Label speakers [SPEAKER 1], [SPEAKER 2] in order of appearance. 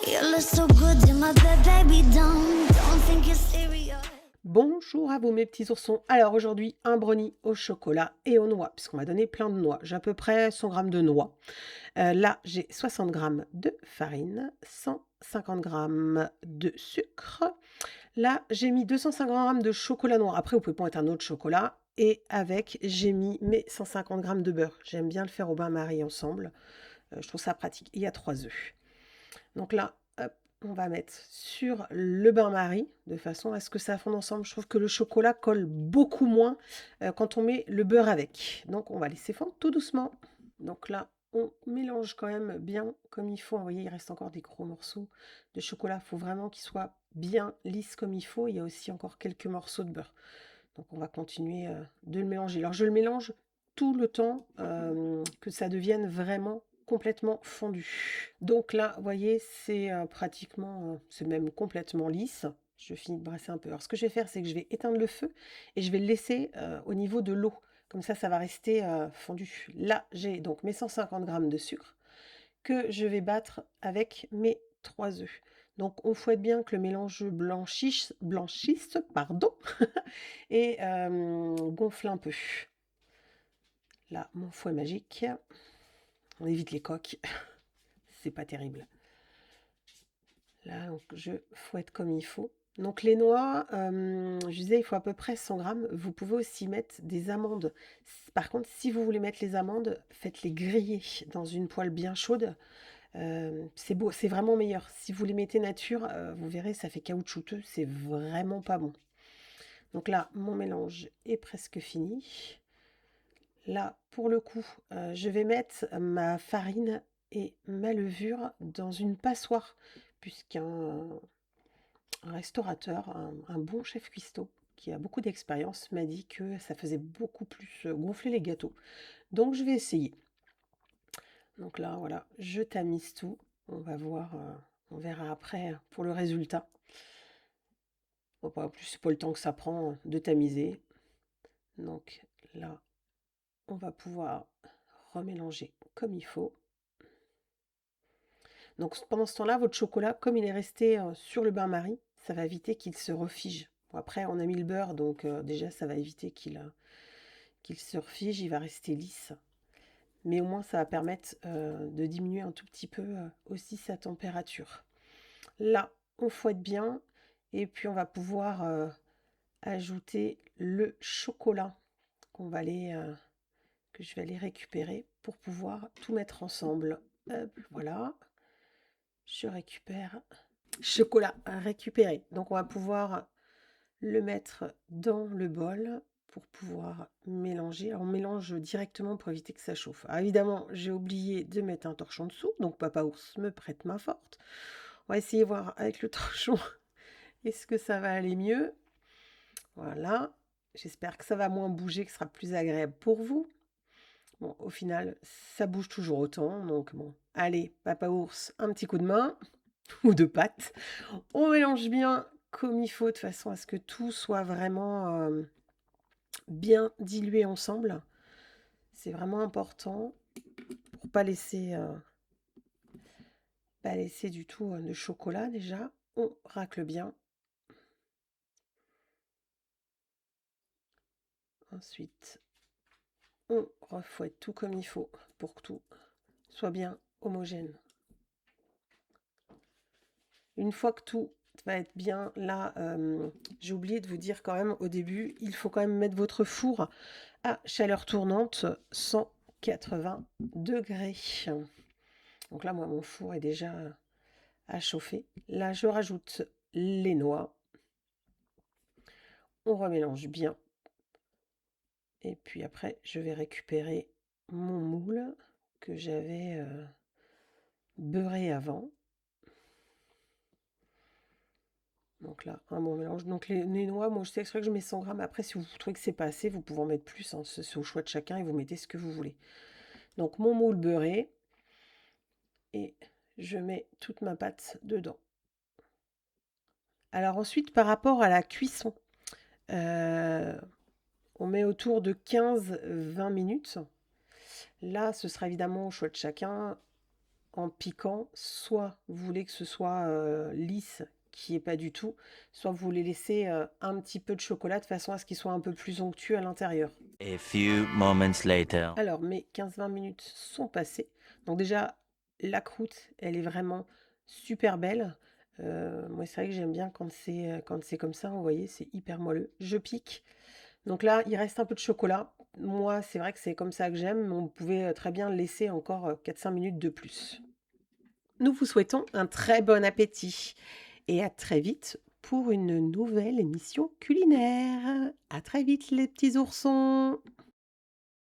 [SPEAKER 1] You look so good in my bed, baby. Don't think you're serious.
[SPEAKER 2] Bonjour à vous mes petits oursons. Alors aujourd'hui, un brownie au chocolat et aux noix, puisqu'on m'a donné plein de noix. J'ai à peu près 100 grammes de noix. Là, j'ai 60 grammes de farine, 150 grammes de sucre. Là, j'ai mis 250 grammes de chocolat noir. Après, vous pouvez pas mettre un autre chocolat. Et avec, j'ai mis mes 150 grammes de beurre. J'aime bien le faire au bain-marie ensemble. Je trouve ça pratique. Il y a 3 œufs. Donc là, hop, on va mettre sur le bain-marie de façon à ce que ça fonde ensemble. Je trouve que le chocolat colle beaucoup moins quand on met le beurre avec. Donc on va laisser fondre tout doucement. Donc là, on mélange quand même bien comme il faut. Vous voyez, il reste encore des gros morceaux de chocolat. Il faut vraiment qu'il soit bien lisse comme il faut. Il y a aussi encore quelques morceaux de beurre. Donc on va continuer de le mélanger. Alors je le mélange tout le temps que ça devienne vraiment complètement fondu. Donc là, vous voyez, c'est pratiquement, c'est même complètement lisse. Je finis de brasser un peu. Alors ce que je vais faire, c'est que je vais éteindre le feu et je vais le laisser au niveau de l'eau. Comme ça va rester fondu. Là, j'ai donc mes 150 grammes de sucre que je vais battre avec mes 3 œufs. Donc on fouette bien que le mélange blanchisse pardon, et gonfle un peu. Là, mon fouet magique. On évite les coques. C'est pas terrible. Là, donc, je fouette comme il faut. Donc les noix, je disais, il faut à peu près 100 grammes. Vous pouvez aussi mettre des amandes. Par contre, si vous voulez mettre les amandes, faites-les griller dans une poêle bien chaude. C'est beau, c'est vraiment meilleur. Si vous les mettez nature, vous verrez, ça fait caoutchouteux, c'est vraiment pas bon. Donc là, mon mélange est presque fini. Là, pour le coup, je vais mettre ma farine et ma levure dans une passoire, puisqu'un restaurateur, un bon chef cuistot, qui a beaucoup d'expérience, m'a dit que ça faisait beaucoup plus gonfler les gâteaux. Donc je vais essayer. Donc là, voilà, je tamise tout. On va voir, on verra après pour le résultat. Bon, pas plus, c'est pas le temps que ça prend de tamiser. Donc là, on va pouvoir remélanger comme il faut. Donc pendant ce temps-là, votre chocolat, comme il est resté sur le bain-marie, ça va éviter qu'il se refige. Bon, après, on a mis le beurre, donc déjà, ça va éviter qu'il se refige, il va rester lisse. Mais au moins, ça va permettre de diminuer un tout petit peu aussi sa température. Là, on fouette bien et puis on va pouvoir ajouter le chocolat qu'on va aller, que je vais aller récupérer pour pouvoir tout mettre ensemble. Hop, voilà, je récupère chocolat récupéré. Donc on va pouvoir le mettre dans le bol pour pouvoir mélanger. Alors on mélange directement pour éviter que ça chauffe. Alors évidemment, j'ai oublié de mettre un torchon dessous, donc Papa Ours me prête main forte. On va essayer de voir avec le torchon, est-ce que ça va aller mieux? Voilà, j'espère que ça va moins bouger, que ce sera plus agréable pour vous. Bon, au final, ça bouge toujours autant, donc bon. Allez, Papa Ours, un petit coup de main, ou de patte. On mélange bien comme il faut, de façon à ce que tout soit vraiment bien dilué ensemble. C'est vraiment important pour pas laisser du tout de chocolat déjà. On racle bien. Ensuite, on refouette tout comme il faut pour que tout soit bien homogène. Une fois que tout va être bien là, j'ai oublié de vous dire quand même au début, il faut quand même mettre votre four à chaleur tournante, 180 degrés. Donc là, moi, mon four est déjà à chauffer. Là, je rajoute les noix. On remélange bien. Et puis après, je vais récupérer mon moule que j'avais beurré avant. Donc là, un bon mélange. Donc les noix, moi je sais exprès que je mets 100 grammes. Après, si vous trouvez que c'est pas assez, vous pouvez en mettre plus, hein. C'est au choix de chacun et vous mettez ce que vous voulez. Donc mon moule beurré. Et je mets toute ma pâte dedans. Alors ensuite, par rapport à la cuisson, on met autour de 15-20 minutes. Là, ce sera évidemment au choix de chacun. en piquant, soit vous voulez que ce soit lisse, qui est pas du tout, soit vous voulez laisser un petit peu de chocolat de façon à ce qu'il soit un peu plus onctueux à l'intérieur.
[SPEAKER 3] A few moments later.
[SPEAKER 2] Alors, mes 15-20 minutes sont passées. Donc déjà, la croûte, elle est vraiment super belle. Moi, c'est vrai que j'aime bien quand c'est comme ça, vous voyez, c'est hyper moelleux. Je pique. Donc là, il reste un peu de chocolat. Moi, c'est vrai que c'est comme ça que j'aime, mais on pouvait très bien laisser encore 4-5 minutes de plus. Nous vous souhaitons un très bon appétit et à très vite pour une nouvelle émission culinaire. À très vite les petits oursons.